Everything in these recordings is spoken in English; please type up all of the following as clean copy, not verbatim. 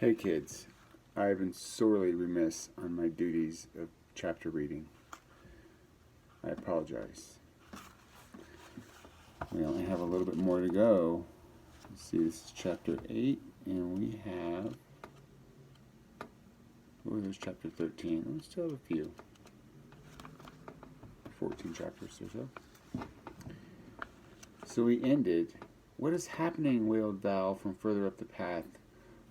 Hey kids, I've been sorely remiss on my duties of chapter reading. I apologize. We only have a little bit more to go. Let's see, this is chapter 8, and we have... Oh, there's chapter 13. We still have a few. 14 chapters or so. So we ended. What is happening? Wailed Val from further up the path.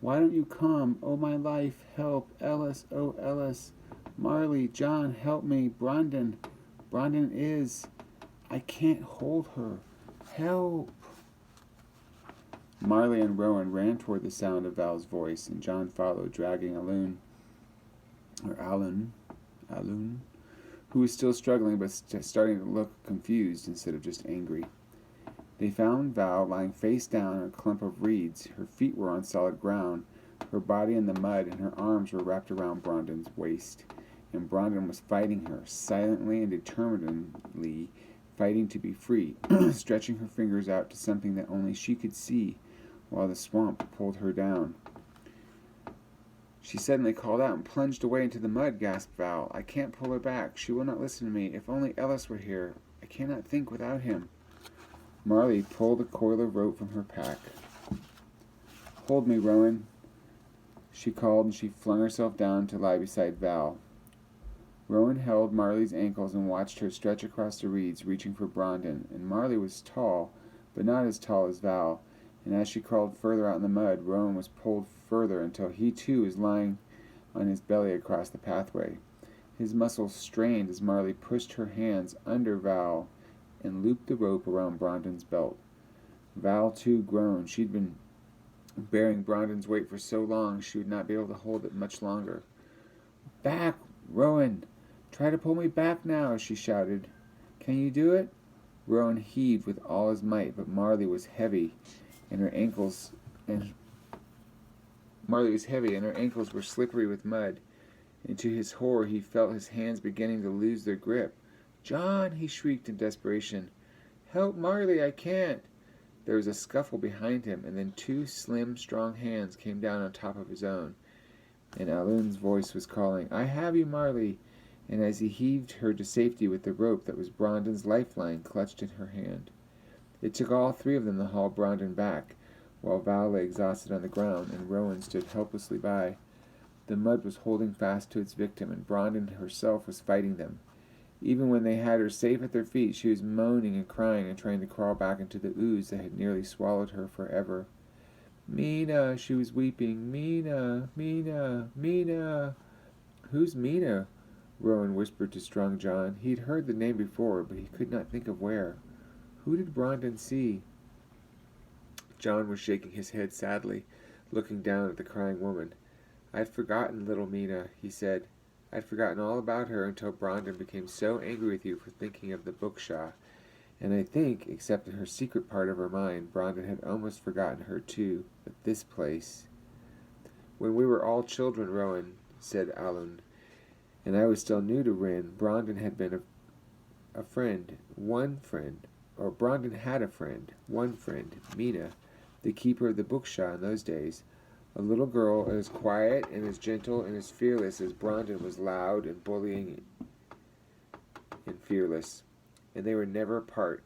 Why don't you come? Oh, my life, help. Ellis, oh, Ellis. Marley, John, help me. Brandon is... I can't hold her. Help. Marley and Rowan ran toward the sound of Val's voice, and John followed, dragging Alun, who was still struggling but starting to look confused instead of just angry. They found Val lying face down in a clump of reeds. Her feet were on solid ground, her body in the mud, and her arms were wrapped around Brandon's waist. And Brandon was fighting her, silently and determinedly fighting to be free, stretching her fingers out to something that only she could see, while the swamp pulled her down. She suddenly called out and plunged away into the mud, gasped Val. I can't pull her back. She will not listen to me. If only Ellis were here. I cannot think without him. Marley pulled a coil of rope from her pack. Hold me, Rowan, she called, and she flung herself down to lie beside Val. Rowan held Marley's ankles and watched her stretch across the reeds, reaching for Brandon, and Marley was tall, but not as tall as Val, and as she crawled further out in the mud, Rowan was pulled further until he too was lying on his belly across the pathway. His muscles strained as Marley pushed her hands under Val and looped the rope around Brandon's belt. Val too groaned. She'd been bearing Brandon's weight for so long she would not be able to hold it much longer. Back, Rowan! Try to pull me back now, she shouted. Can you do it? Rowan heaved with all his might, but Marley was heavy, and her ankles were slippery with mud, and to his horror he felt his hands beginning to lose their grip. John, he shrieked in desperation. Help Marley, I can't. There was a scuffle behind him, and then two slim, strong hands came down on top of his own, and Alun's voice was calling, I have you, Marley, and as he heaved her to safety with the rope that was Brandon's lifeline clutched in her hand. It took all three of them to haul Brandon back, while Val lay exhausted on the ground, and Rowan stood helplessly by. The mud was holding fast to its victim, and Brandon herself was fighting them. Even when they had her safe at their feet, she was moaning and crying and trying to crawl back into the ooze that had nearly swallowed her forever. Mina, she was weeping. Mina, Mina, Mina. Who's Mina? Rowan whispered to Strong John. He'd heard the name before, but he could not think of where. Who did Brandon see? John was shaking his head sadly, looking down at the crying woman. I'd forgotten little Mina, he said. I'd forgotten all about her until Brandon became so angry with you for thinking of the bookshaw. And I think, except in her secret part of her mind, Brandon had almost forgotten her too, at this place. When we were all children, Rowan, said Alun, and I was still new to Rin, Brandon had been a friend, Brandon had a friend, one friend, Mina, the keeper of the bookshaw in those days. A little girl as quiet and as gentle and as fearless as Brandon was loud and bullying and fearless. And they were never apart.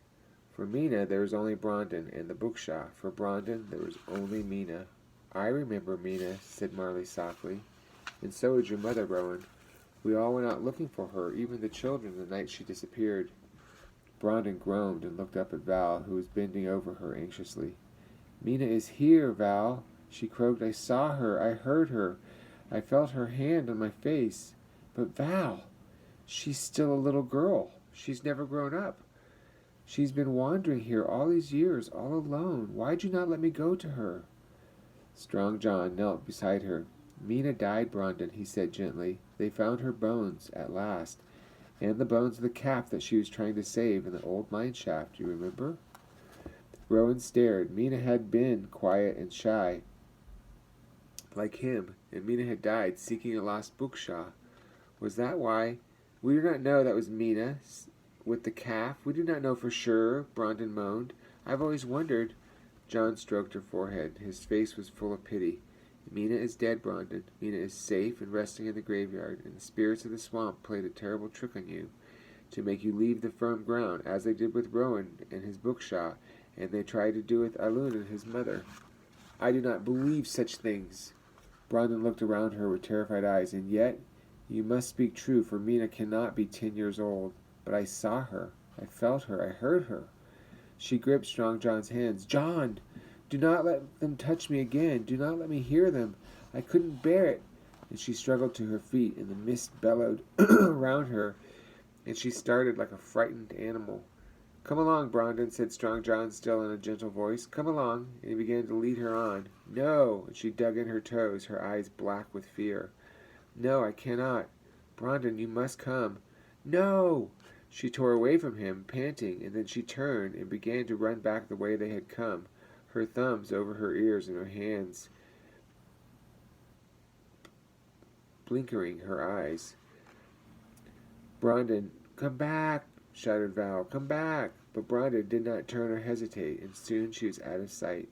For Mina, there was only Brandon and the bookshaw. For Brandon, there was only Mina. I remember Mina, said Marley softly. And so did your mother, Rowan. We all went out looking for her, even the children, the night she disappeared. Brandon groaned and looked up at Val, who was bending over her anxiously. Mina is here, Val, she croaked. I saw her. I heard her. I felt her hand on my face. But Val, she's still a little girl. She's never grown up. She's been wandering here all these years, all alone. Why'd you not let me go to her? Strong John knelt beside her. Mina died, Brandon, he said gently. They found her bones, at last, and the bones of the calf that she was trying to save in the old mine shaft, you remember? Rowan stared. Mina had been quiet and shy, like him, and Mina had died seeking a lost bookshaw. Was that why? We do not know that was Mina with the calf. We do not know for sure, Brandon moaned. I've always wondered. John stroked her forehead. His face was full of pity. Mina is dead, Brandon. Mina is safe and resting in the graveyard, and the spirits of the swamp played a terrible trick on you to make you leave the firm ground, as they did with Rowan and his bookshaw, and they tried to do with Alun and his mother. I do not believe such things. Brandon looked around her with terrified eyes. And yet, you must speak true, for Mina cannot be 10 years old. But I saw her. I felt her. I heard her. She gripped Strong John's hands. John, do not let them touch me again. Do not let me hear them. I couldn't bear it. And she struggled to her feet, and the mist bellowed around her, and she started like a frightened animal. Come along, Brandon, said Strong John, still in a gentle voice. Come along, and he began to lead her on. No, and she dug in her toes, her eyes black with fear. No, I cannot. Brandon, you must come. No! She tore away from him, panting, and then she turned and began to run back the way they had come, her thumbs over her ears and her hands blinkering her eyes. Brandon, come back, shouted Val. Come back! But Brandon did not turn or hesitate, and soon she was out of sight.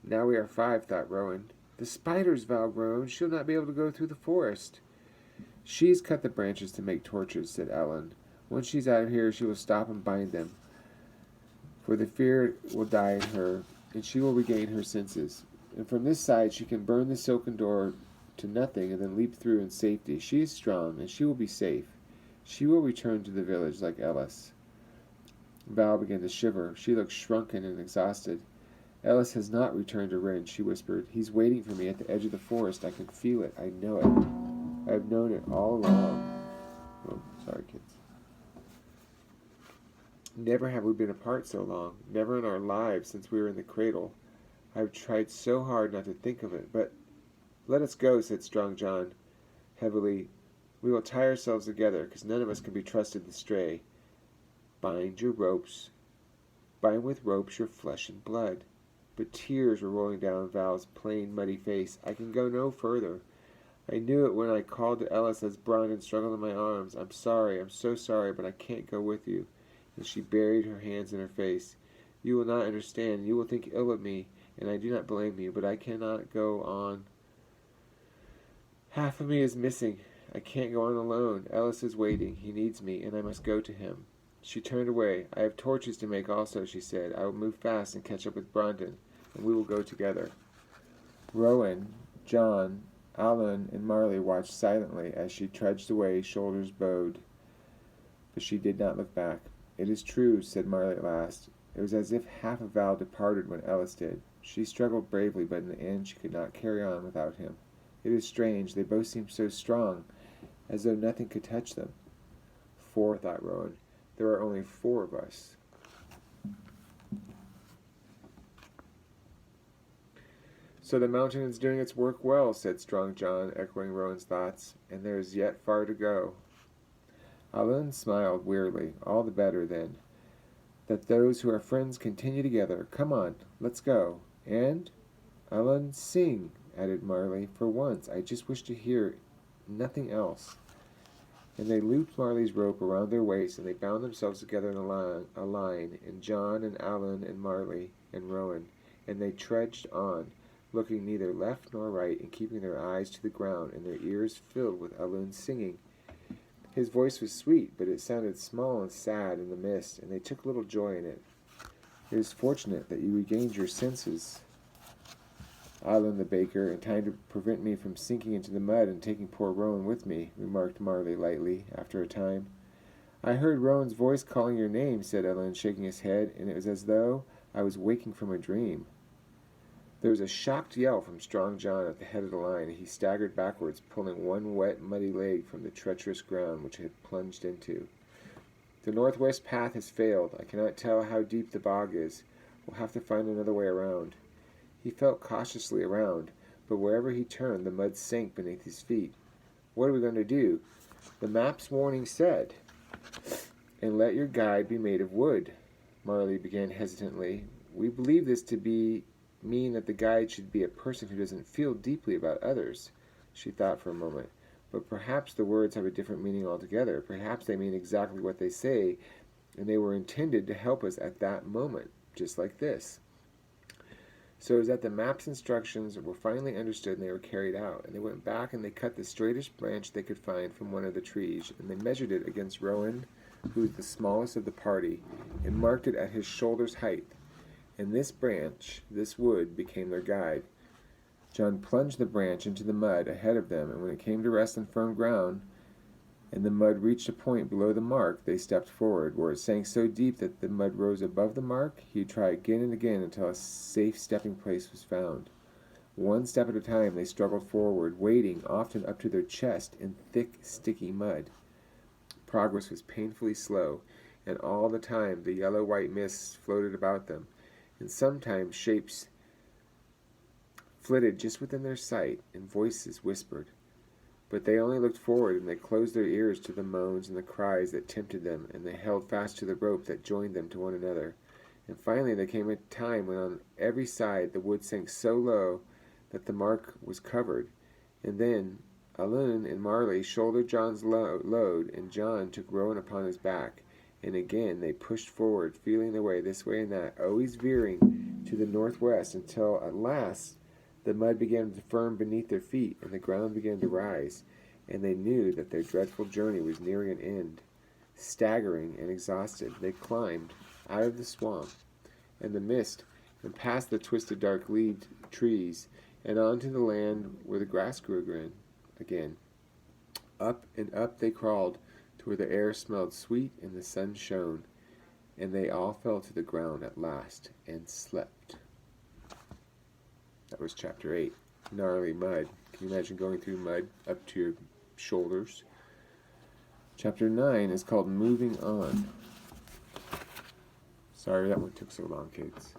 Now we are 5, thought Rowan. The spiders, Val groaned. She'll not be able to go through the forest. She's cut the branches to make torches, said Ellen. Once she's out of here, she will stop and bind them, for the fear will die in her, and she will regain her senses. And from this side she can burn the silken door to nothing and then leap through in safety. She is strong, and she will be safe. She will return to the village like Ellis. Val began to shiver. She looked shrunken and exhausted. Ellis has not returned to Rin, she whispered. He's waiting for me at the edge of the forest. I can feel it. I know it. I've known it all along. Oh, sorry, kids. Never have we been apart so long. Never in our lives since we were in the cradle. I've tried so hard not to think of it, but let us go, said Strong John heavily. We will tie ourselves together, because none of us can be trusted to stray. Bind your ropes. Bind with ropes your flesh and blood. But tears were rolling down Val's plain, muddy face. I can go no further. I knew it when I called to Ellis as Brandon struggled in my arms. I'm sorry, I'm so sorry, but I can't go with you. And she buried her hands in her face. You will not understand. You will think ill of me, and I do not blame you, but I cannot go on. Half of me is missing. I can't go on alone. Ellis is waiting. He needs me, and I must go to him. She turned away. I have torches to make also, she said. I will move fast and catch up with Brandon, and we will go together. Rowan, John, Alan, and Marley watched silently as she trudged away, shoulders bowed. But she did not look back. It is true, said Marley at last. It was as if half of Val departed when Ellis did. She struggled bravely, but in the end she could not carry on without him. It is strange. They both seemed so strong, as though nothing could touch them. 4, thought Rowan. There are only 4 of us. So the mountain is doing its work well, said Strong John, echoing Rowan's thoughts, and there is yet far to go. Alun smiled wearily. All the better, then, that those who are friends continue together. Come on, let's go. And, Alun, sing, added Marley. For once, I just wish to hear nothing else. And they looped Marley's rope around their waists, and they bound themselves together in a line, and John and Alun and Marley and Rowan, and they trudged on, looking neither left nor right, and keeping their eyes to the ground, and their ears filled with Alun's singing. His voice was sweet, but it sounded small and sad in the mist, and they took little joy in it. It is fortunate that you regained your senses, Alun the baker, in time to prevent me from sinking into the mud and taking poor Rowan with me, remarked Marley lightly, after a time. I heard Rowan's voice calling your name, said Alun, shaking his head, and it was as though I was waking from a dream. There was a shocked yell from Strong John at the head of the line, and he staggered backwards, pulling one wet, muddy leg from the treacherous ground which it had plunged into. The northwest path has failed. I cannot tell how deep the bog is. We'll have to find another way around. He felt cautiously around, but wherever he turned, the mud sank beneath his feet. What are we going to do? The map's warning said, and let your guide be made of wood. Marley began hesitantly. We believe this to mean that the guide should be a person who doesn't feel deeply about others. She thought for a moment. But perhaps the words have a different meaning altogether. Perhaps they mean exactly what they say, and they were intended to help us at that moment, just like this. So it was that the map's instructions were finally understood and they were carried out. And they went back and they cut the straightest branch they could find from one of the trees, and they measured it against Rowan, who was the smallest of the party, and marked it at his shoulder's height. And this branch, this wood, became their guide. John plunged the branch into the mud ahead of them, and when it came to rest on firm ground, and the mud reached a point below the mark, they stepped forward. Where it sank so deep that the mud rose above the mark, he'd try again and again until a safe stepping place was found. One step at a time they struggled forward, wading often up to their chest in thick, sticky mud. Progress was painfully slow, and all the time the yellow-white mists floated about them, and sometimes shapes flitted just within their sight, and voices whispered. But they only looked forward, and they closed their ears to the moans and the cries that tempted them, and they held fast to the rope that joined them to one another. And finally there came a time when on every side the wood sank so low that the mark was covered. And then Alun and Marley shouldered John's load, and John took Rowan upon his back. And again they pushed forward, feeling their way this way and that, always veering to the northwest, until at last the mud began to firm beneath their feet, and the ground began to rise, and they knew that their dreadful journey was nearing an end. Staggering and exhausted, they climbed out of the swamp and the mist, and past the twisted dark-leaved trees, and onto the land where the grass grew again. Up and up they crawled, to where the air smelled sweet and the sun shone, and they all fell to the ground at last, and slept. That was chapter 8. Gnarly mud. Can you imagine going through mud up to your shoulders? Chapter 9 is called Moving On. Sorry that one took so long, kids.